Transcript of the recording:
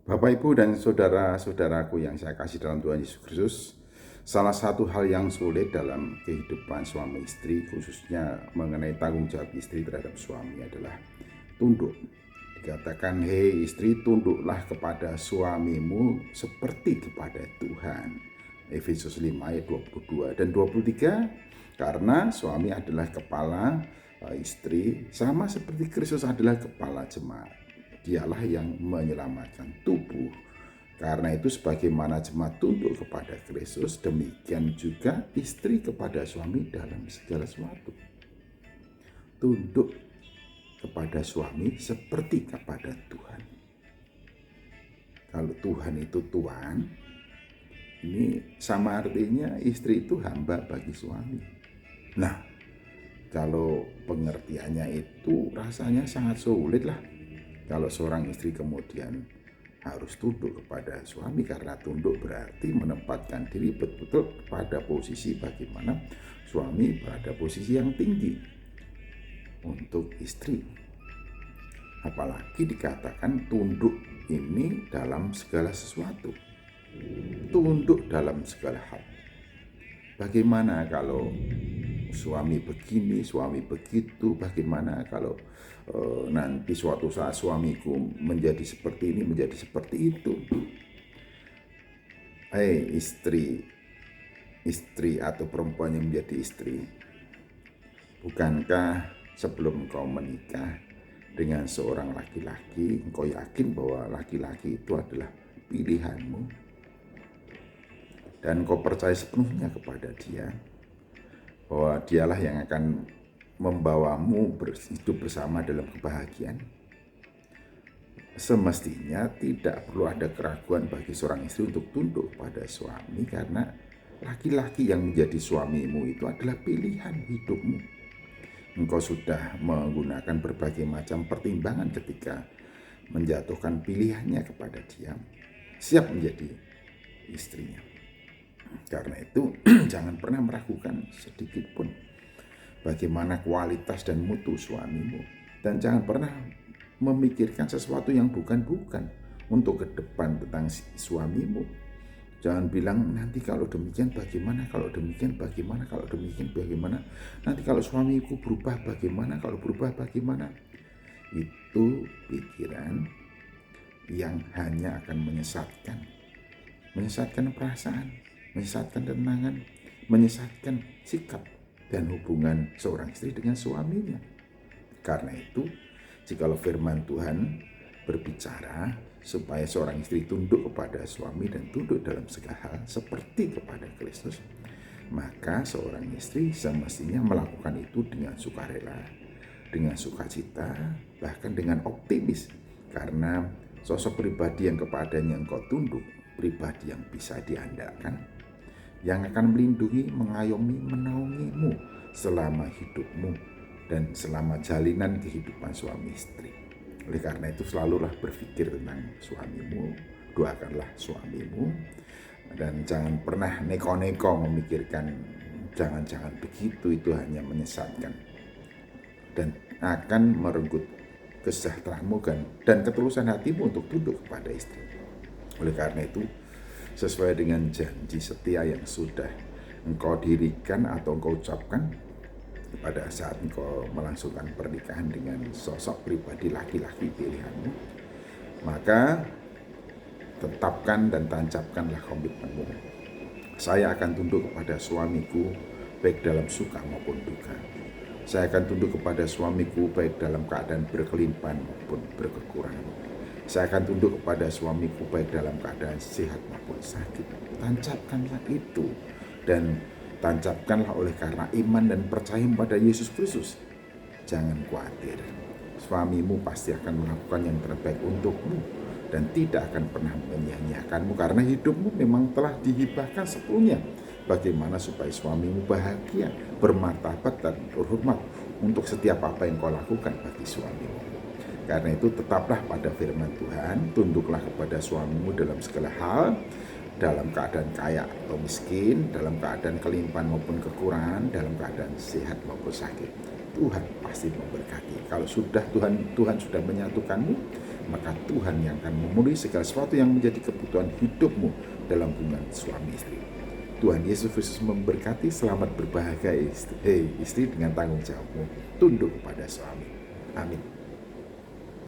Bapak, Ibu, dan saudara-saudaraku yang saya kasih dalam Tuhan Yesus Kristus, salah satu hal yang sulit dalam kehidupan suami istri, khususnya mengenai tanggung jawab istri terhadap suami adalah tunduk. Dikatakan, hei istri, tunduklah kepada suamimu seperti kepada Tuhan. Efesus 5 ayat 22 dan 23, karena suami adalah kepala istri, sama seperti Kristus adalah kepala jemaat. Dialah yang menyelamatkan tubuh. Karena itu sebagaimana jemaat tunduk kepada Kristus, demikian juga istri kepada suami dalam segala sesuatu. Tunduk kepada suami seperti kepada Tuhan. Kalau Tuhan itu Tuhan, ini sama artinya istri itu hamba bagi suami. Nah, kalau pengertiannya itu rasanya sangat sulit lah. Kalau seorang istri kemudian harus tunduk kepada suami, karena tunduk berarti menempatkan diri betul-betul pada posisi bagaimana suami berada posisi yang tinggi untuk istri. Apalagi dikatakan tunduk ini dalam segala sesuatu. Tunduk dalam segala hal. Bagaimana kalau suami begini, suami begitu? Bagaimana kalau nanti suatu saat suamiku menjadi seperti ini, menjadi seperti itu? Hei istri atau perempuan yang menjadi istri, bukankah sebelum kau menikah dengan seorang laki-laki, engkau yakin bahwa laki-laki itu adalah pilihanmu? Dan kau percaya sepenuhnya kepada dia, bahwa dialah yang akan membawamu hidup bersama dalam kebahagiaan. Semestinya tidak perlu ada keraguan bagi seorang istri untuk tunduk pada suami, karena laki-laki yang menjadi suamimu itu adalah pilihan hidupmu. Engkau sudah menggunakan berbagai macam pertimbangan ketika menjatuhkan pilihannya kepada dia, siap menjadi istrinya. Karena itu jangan pernah meragukan sedikit pun bagaimana kualitas dan mutu suamimu. Dan jangan pernah memikirkan sesuatu yang bukan-bukan untuk ke depan tentang suamimu. Jangan bilang nanti kalau demikian bagaimana, kalau demikian bagaimana, kalau demikian bagaimana, nanti kalau suamiku berubah bagaimana, kalau berubah bagaimana. Itu pikiran yang hanya akan menyesatkan perasaan, menyesatkan tenangan, menyesatkan sikap dan hubungan seorang istri dengan suaminya. Karena itu, jikalau firman Tuhan berbicara supaya seorang istri tunduk kepada suami dan tunduk dalam segala hal seperti kepada Kristus, maka seorang istri semestinya melakukan itu dengan sukarela, dengan sukacita, bahkan dengan optimis. Karena sosok pribadi yang kepadanya engkau tunduk, pribadi yang bisa diandalkan, yang akan melindungi, mengayomi, menaungimu selama hidupmu dan selama jalinan kehidupan suami istri. Oleh karena itu selalulah berpikir tentang suamimu, doakanlah suamimu, dan jangan pernah neko-neko memikirkan jangan-jangan begitu, itu hanya menyesatkan dan akan merenggut kesejahteraanmu dan ketulusan hatimu untuk tunduk kepada istri. Oleh karena itu, sesuai dengan janji setia yang sudah engkau dirikan atau engkau ucapkan pada saat engkau melangsungkan pernikahan dengan sosok pribadi laki-laki pilihanmu, maka tetapkan dan tancapkanlah komitmenmu. Saya akan tunduk kepada suamiku baik dalam suka maupun duka. Saya akan tunduk kepada suamiku baik dalam keadaan berkelimpahan maupun berkekurangan. Saya akan tunduk kepada suamiku baik dalam keadaan sehat maupun sakit. Tancapkanlah itu, dan tancapkanlah oleh karena iman dan percaya pada Yesus Kristus. Jangan khawatir, suamimu pasti akan melakukan yang terbaik untukmu dan tidak akan pernah menyia-nyiakanmu, karena hidupmu memang telah dihibahkan sepenuhnya. Bagaimana supaya suamimu bahagia, bermartabat dan berhormat untuk setiap apa yang kau lakukan bagi suamimu. Karena itu tetaplah pada firman Tuhan, tunduklah kepada suamimu dalam segala hal, dalam keadaan kaya atau miskin, dalam keadaan kelimpahan maupun kekurangan, dalam keadaan sehat maupun sakit. Tuhan pasti memberkati. Kalau sudah Tuhan sudah menyatukanmu, maka Tuhan yang akan memenuhi segala sesuatu yang menjadi kebutuhan hidupmu dalam hubungan suami istri. Tuhan Yesus Kristus memberkati. Selamat berbahagia istri dengan tanggung jawabmu tunduk pada suami. Amin.